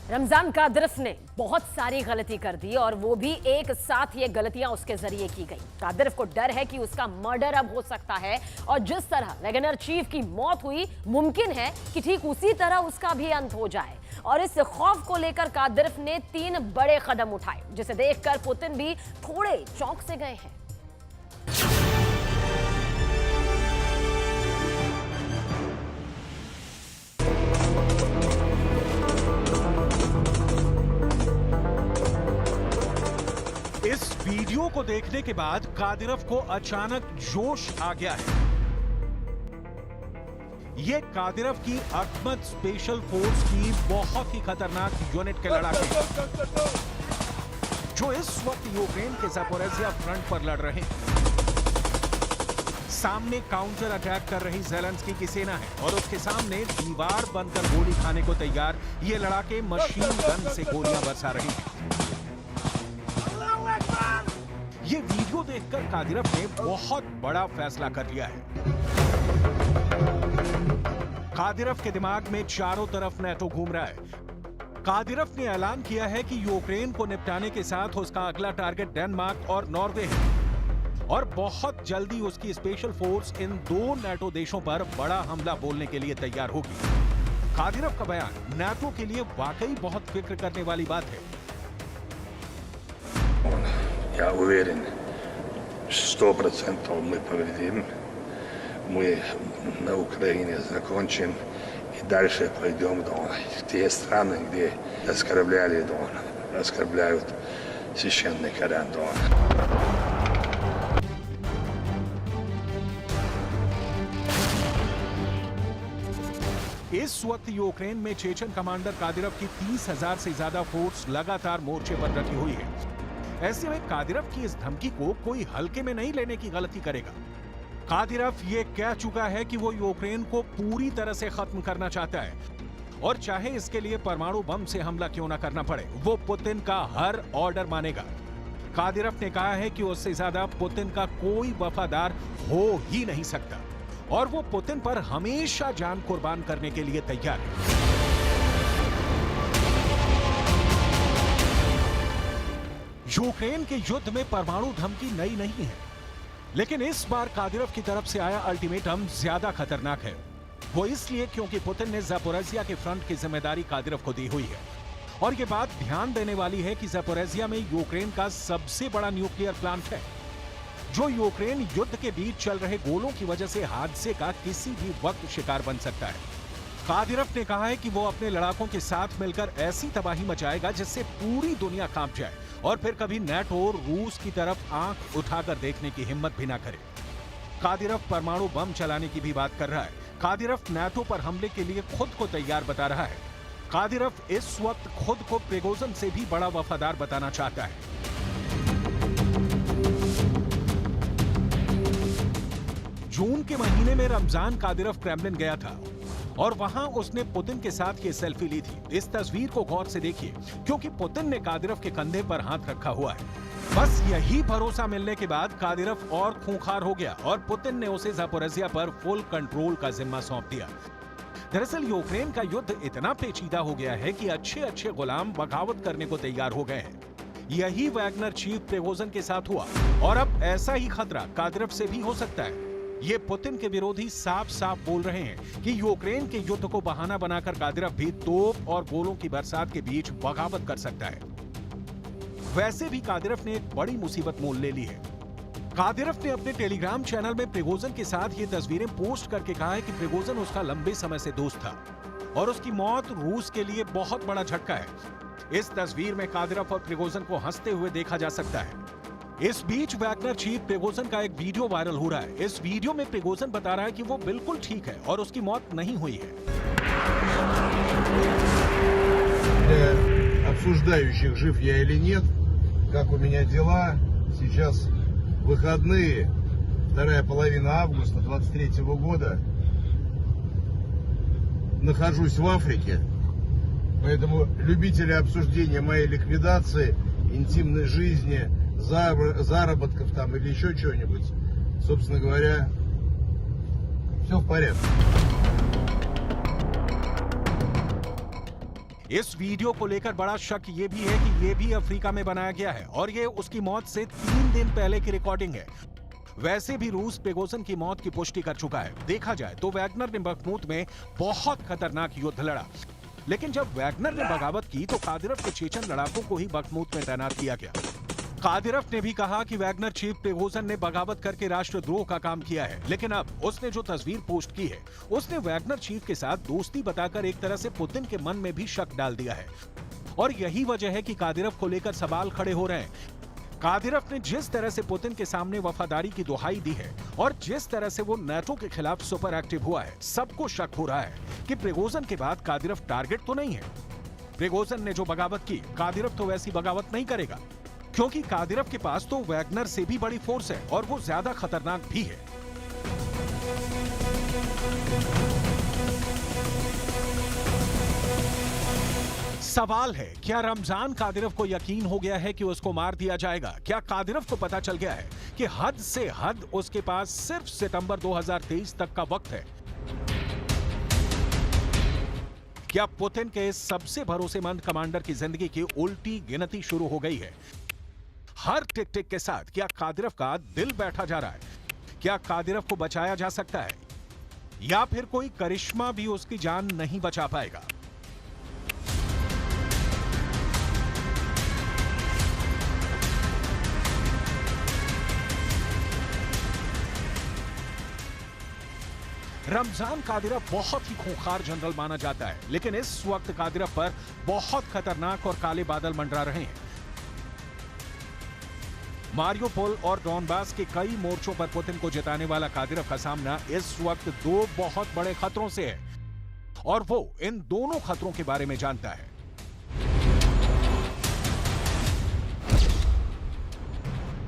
Ramzan Kadyrov ने बहुत सारी गलती कर दी और वो भी एक साथ ये गलतियां उसके जरिए की गई। कादिरफ को डर है कि उसका मर्डर अब हो सकता है और जिस तरह वैगनर चीफ की मौत हुई मुमकिन है कि ठीक उसी तरह उसका भी अंत हो जाए। और इस खौफ को लेकर कादिरफ ने 3 बड़े कदम उठाए जिसे देखकर पुतिन भी थोड़े चौंक से गए हैं। इस वीडियो को देखने के बाद कादिरफ को अचानक जोश आ गया है। ये कादिरफ की अकमत स्पेशल फोर्स की बहुत ही खतरनाक यूनिट के लड़ाके जो इस वक्त यूक्रेन के ज़पोरिज़िया फ्रंट पर लड़ रहे हैं। सामने काउंटर अटैक कर रही ज़ेलेंस्की की सेना है और उसके सामने दीवार बनकर गोली खाने को तैयार ये लड़ाके मशीन गन से गोलियां बरसा रही हैं। ये वीडियो देखकर कादिरफ ने बहुत बड़ा फैसला कर लिया है। कादिरफ के दिमाग में चारों तरफ नेटो घूम रहा है। कादिरफ ने ऐलान किया है कि यूक्रेन को निपटाने के साथ उसका अगला टारगेट डेनमार्क और नॉर्वे है और बहुत जल्दी उसकी स्पेशल फोर्स इन 2 नेटो देशों पर बड़ा हमला बोलने के लिए तैयार होगी। कादिरफ का बयान नेटो के लिए वाकई बहुत फिक्र करने वाली बात है। Я уверен, 100% мы победим. Мы на Украине закончим и дальше пойдем до те страны, где оскорбляли Дон, оскорбляют священный Коран Дон. इस वक्त यूक्रेन में चेचन कमांडर कादिरफ की 30,000 से ज्यादा फोर्स लगातार मोर्चे पर डटी हुई है। ऐसे में कादिरफ की इस धमकी को कोई हल्के में नहीं लेने की गलती करेगा। कादिरफ ये कह चुका है कि वो यूक्रेन को पूरी तरह से खत्म करना चाहता है और चाहे इसके लिए परमाणु बम से हमला क्यों ना करना पड़े, वो पुतिन का हर ऑर्डर मानेगा। कादिरफ ने कहा है कि उससे ज्यादा पुतिन का कोई वफादार हो ही नहीं सकता और वो पुतिन पर हमेशा जान कुर्बान करने के लिए तैयार है। यूक्रेन के युद्ध में परमाणु धमकी नई नहीं है, लेकिन इस बार कादिरफ की तरफ से आया अल्टीमेटम ज्यादा खतरनाक है। वो इसलिए क्योंकि पुतिन ने ज़पोरिज़िया के फ्रंट की जिम्मेदारी कादिरफ को दी हुई है और ये बात ध्यान देने वाली है कि ज़पोरिज़िया में यूक्रेन का सबसे बड़ा न्यूक्लियर प्लांट है जो यूक्रेन युद्ध के बीच चल रहे गोलों की वजह से हादसे का किसी भी वक्त शिकार बन सकता है। कादिरफ ने कहा है कि वो अपने लड़ाकों के साथ मिलकर ऐसी तबाही मचाएगा जिससे पूरी दुनिया कांप जाए और फिर कभी नेटो रूस की तरफ आंख उठाकर देखने की हिम्मत भी ना करे। कादिरफ परमाणु बम चलाने की भी बात कर रहा है। कादिरफ नेटो पर हमले के लिए खुद को तैयार बता रहा है। कादिरफ इस वक्त खुद को प्रिगोजिन से भी बड़ा वफादार बताना चाहता है। जून के महीने में रमजान कादिरफ क्रेमलिन गया था और वहां उसने पुतिन के साथ ये सेल्फी ली थी। इस तस्वीर को गौर से देखिए क्योंकि पुतिन ने कादिरफ के कंधे पर हाथ रखा हुआ है। बस यही भरोसा मिलने के बाद कादिरफ और खूंखार हो गया और पुतिन ने उसे ज़पोरिज़िया पर फुल कंट्रोल का जिम्मा सौंप दिया। दरअसल यूक्रेन का युद्ध इतना पेचीदा हो गया है कि अच्छे गुलाम बगावत करने को तैयार हो गए हैं। यही वैगनर चीफ प्रिगोजिन के साथ हुआ और अब ऐसा ही खतरा कादिरफ से भी हो सकता है। ये पुतिन के विरोधी साफ साफ बोल रहे हैं कि यूक्रेन के युद्ध को बहाना बनाकर कादिरफ भी तोप और गोलों की बरसात के बीच बगावत कर सकता है। वैसे भी कादिरफ ने एक बड़ी मुसीबत मोल ले ली है। कादिरफ ने अपने टेलीग्राम चैनल में प्रिगोजिन के साथ ये तस्वीरें पोस्ट करके कहा है कि प्रिगोजिन उसका लंबे समय से दोस्त था और उसकी मौत रूस के लिए बहुत बड़ा झटका है। इस तस्वीर में कादिरफ और प्रिगोजिन को हंसते हुए देखा जा सकता है। इस बीच वैगनर चीफ प्रिगोजिन का एक वीडियो वायरल हो रहा है। इस वीडियो में प्रिगोजिन बता रहा है कि वो बिल्कुल ठीक है और उसकी मौत नहीं हुई है। Обсуждающих, жив я или нет, как у меня дела. Сейчас выходные, вторая половина августа 23 года. Нахожусь в Африке, поэтому любители обсуждения моей ликвидации, интимной жизни, заработков там или еще чего-нибудь, собственно говоря, все в порядке. इस वीडियो को लेकर बड़ा शक ये भी है कि ये भी अफ्रीका में बनाया गया है और ये उसकी मौत से 3 दिन पहले की रिकॉर्डिंग है। वैसे भी रूस प्रिगोजिन की मौत की पुष्टि कर चुका है। देखा जाए तो वैगनर ने बखमूत में बहुत खतरनाक युद्ध लड़ा, लेकिन जब वैगनर ने बगावत की तो कादिरव के चेचन लड़ाकों को ही बखमूत में तैनात किया गया। कादिरव ने भी कहा कि वैगनर चीफ प्रिगोजिन ने बगावत करके राष्ट्रद्रोह का काम किया है, लेकिन अब उसने जो तस्वीर पोस्ट की है उसने वैगनर चीफ के साथ दोस्ती बताकर एक तरह से पुतिन के मन में भी शक डाल दिया है। और यही वजह है कि कादिरव को लेकर सवाल खड़े हो रहे हैं। कादिरव ने जिस तरह से पुतिन के सामने वफादारी की दुहाई दी है और जिस तरह से वो नाटो के खिलाफ सुपर एक्टिव हुआ है, सबको शक हो रहा है कि प्रिगोजिन के बाद कादिरव टारगेट तो नहीं है। प्रिगोजिन ने जो बगावत की, कादिरव तो वैसी बगावत नहीं करेगा, क्योंकि कादिरव के पास तो वैगनर से भी बड़ी फोर्स है और वो ज्यादा खतरनाक भी है। सवाल है, क्या रमजान कादिरव को यकीन हो गया है कि उसको मार दिया जाएगा? क्या कादिरव को पता चल गया है कि हद से हद उसके पास सिर्फ सितंबर 2023 तक का वक्त है? क्या पुतिन के सबसे भरोसेमंद कमांडर की जिंदगी की उल्टी गिनती शुरू हो गई है? हर टिक टिक के साथ क्या कादिरव का दिल बैठा जा रहा है? क्या कादिरव को बचाया जा सकता है, या फिर कोई करिश्मा भी उसकी जान नहीं बचा पाएगा? रमजान कादिरव बहुत ही खूंखार जनरल माना जाता है, लेकिन इस वक्त कादिरव पर बहुत खतरनाक और काले बादल मंडरा रहे हैं। मारियोपोल और डॉनबास के कई मोर्चों पर पुतिन को जिताने वाला कादिरव का सामना इस वक्त 2 बहुत बड़े खतरों से है और वो इन दोनों खतरों के बारे में जानता है।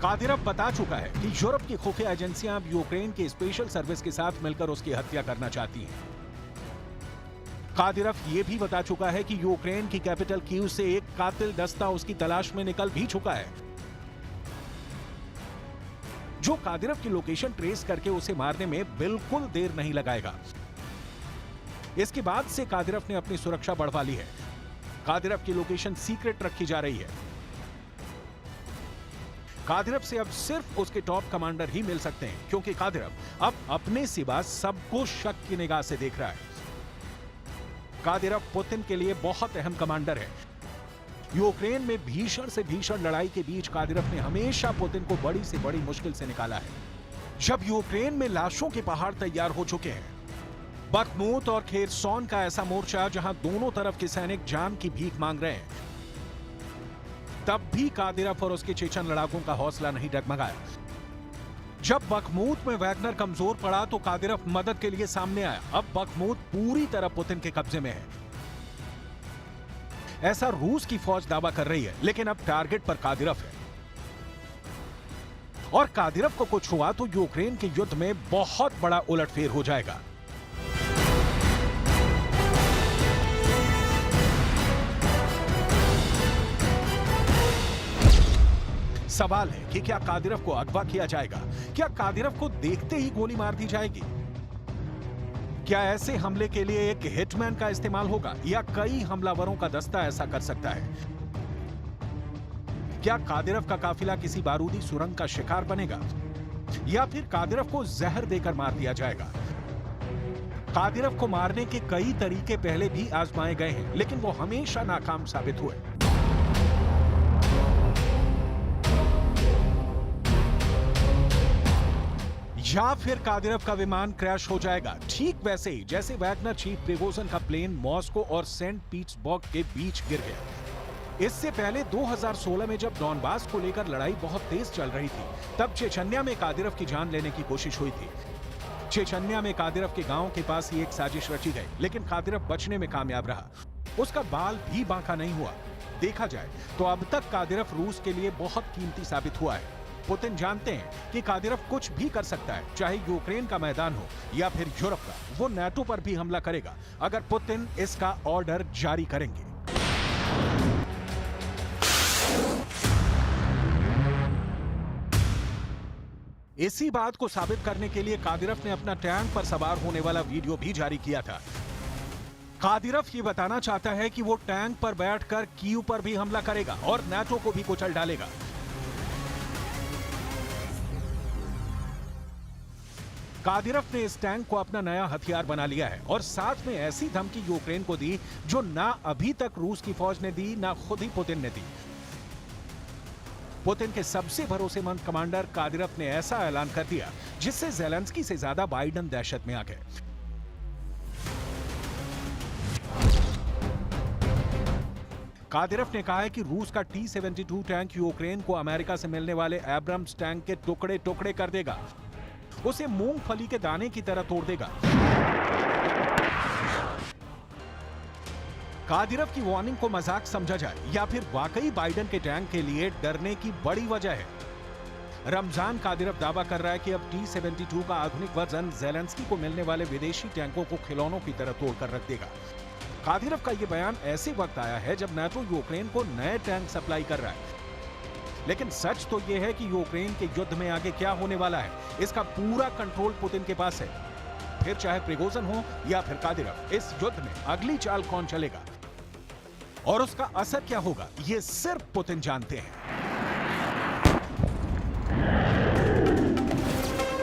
कादिरव बता चुका है कि यूरोप की खुफिया एजेंसियां अब यूक्रेन की स्पेशल सर्विस के साथ मिलकर उसकी हत्या करना चाहती हैं। कादिरव ये भी बता चुका है कि यूक्रेन की कैपिटल कीव से एक कातिल दस्ता उसकी तलाश में निकल भी चुका है, जो कादिरव की लोकेशन ट्रेस करके उसे मारने में बिल्कुल देर नहीं लगाएगा। इसके बाद से कादिरव ने अपनी सुरक्षा बढ़वा ली है। कादिरव की लोकेशन सीक्रेट रखी जा रही है। कादिरव से अब सिर्फ उसके टॉप कमांडर ही मिल सकते हैं, क्योंकि कादिरव अब अपने सिवा सबको शक की निगाह से देख रहा है। कादिरव पुतिन के लिए बहुत अहम कमांडर है। यूक्रेन में भीषण से भीषण लड़ाई के बीच कादिरव ने हमेशा पुतिन को बड़ी से बड़ी मुश्किल से निकाला है। जब यूक्रेन में लाशों के पहाड़ तैयार हो चुके हैं, बखमूत और खेरसॉन का ऐसा मोर्चा जहां दोनों तरफ के सैनिक जान की भीख मांग रहे हैं, तब भी कादिरव और उसके चेचन लड़ाकों का हौसला नहीं डगमगाया। जब बखमूत में वैगनर कमजोर पड़ा तो कादिरव मदद के लिए सामने आया। अब बखमूत पूरी तरह पुतिन के कब्जे में है, ऐसा रूस की फौज दावा कर रही है, लेकिन अब टारगेट पर कादिरव है। और कादिरव को कुछ हुआ तो यूक्रेन के युद्ध में बहुत बड़ा उलटफेर हो जाएगा। सवाल है कि क्या कादिरव को अगवा किया जाएगा? क्या कादिरव को देखते ही गोली मार दी जाएगी? क्या ऐसे हमले के लिए एक हिटमैन का इस्तेमाल होगा, या कई हमलावरों का दस्ता ऐसा कर सकता है? क्या कादिरव का काफिला किसी बारूदी सुरंग का शिकार बनेगा, या फिर कादिरव को जहर देकर मार दिया जाएगा? कादिरव को मारने के कई तरीके पहले भी आजमाए गए हैं, लेकिन वो हमेशा नाकाम साबित हुए। या फिर कादिरव का विमान क्रैश हो जाएगा, ठीक वैसे ही जैसे वैगनर चीफ प्रिगोजिन का प्लेन मॉस्को और सेंट पीटर्सबर्ग के बीच गिर गया। इससे पहले 2016 में जब डॉनबास को लेकर लड़ाई बहुत तेज चल रही थी, तब चेचन्या में कादिरव की जान लेने की कोशिश हुई थी। चेचन्या में कादिरव के गांव के पास ही एक साजिश रची गई, लेकिन कादिरव बचने में कामयाब रहा। उसका बाल भी बांका नहीं हुआ। देखा जाए तो अब तक कादिरव रूस के लिए बहुत कीमती साबित हुआ है। पुतिन जानते हैं कि कादिरव कुछ भी कर सकता है, चाहे यूक्रेन का मैदान हो या फिर यूरोप का। वो नाटो पर भी हमला करेगा अगर पुतिन इसका ऑर्डर जारी करेंगे। इसी बात को साबित करने के लिए कादिरव ने अपना टैंक पर सवार होने वाला वीडियो भी जारी किया था। कादिरफ ये बताना चाहता है कि वो टैंक पर बैठकर कीव पर भी हमला करेगा और नाटो को भी कुचल डालेगा। कादिरफ ने इस टैंक को अपना नया हथियार बना लिया है और साथ में ऐसी धमकी यूक्रेन को दी जो ना अभी तक रूस की फौज ने दी, ना खुद ही पुतिन ने दी। पुतिन के सबसे भरोसेमंद कमांडर कादिरफ ने ऐसा ऐलान कर दिया जिससे ज़ेलेंस्की से ज्यादा बाइडेन दहशत में आ गए। कादिरफ ने कहा है कि रूस का T-72 टैंक यूक्रेन को अमेरिका से मिलने वाले एब्राम्स टैंक के टुकड़े टुकड़े कर देगा, उसे मूंगफली के दाने की तरह तोड़ देगा। कादिरफ की वार्निंग को मजाक समझा जाए या फिर वाकई बाइडेन के टैंक के लिए डरने की बड़ी वजह है। रमजान कादिरफ दावा कर रहा है कि अब T-72 का आधुनिक वर्जन ज़ेलेंस्की को मिलने वाले विदेशी टैंकों को खिलौनों की तरह तोड़कर रख देगा। कादिरफ का यह बयान ऐसे वक्त आया है जब नाटो यूक्रेन को नए टैंक सप्लाई कर रहा है। लेकिन सच तो यह है कि यूक्रेन के युद्ध में आगे क्या होने वाला है, इसका पूरा कंट्रोल पुतिन के पास है। फिर चाहे प्रिगोजिन हो या फिर कादिरफ, इस युद्ध में अगली चाल कौन चलेगा और उसका असर क्या होगा, ये सिर्फ पुतिन जानते हैं।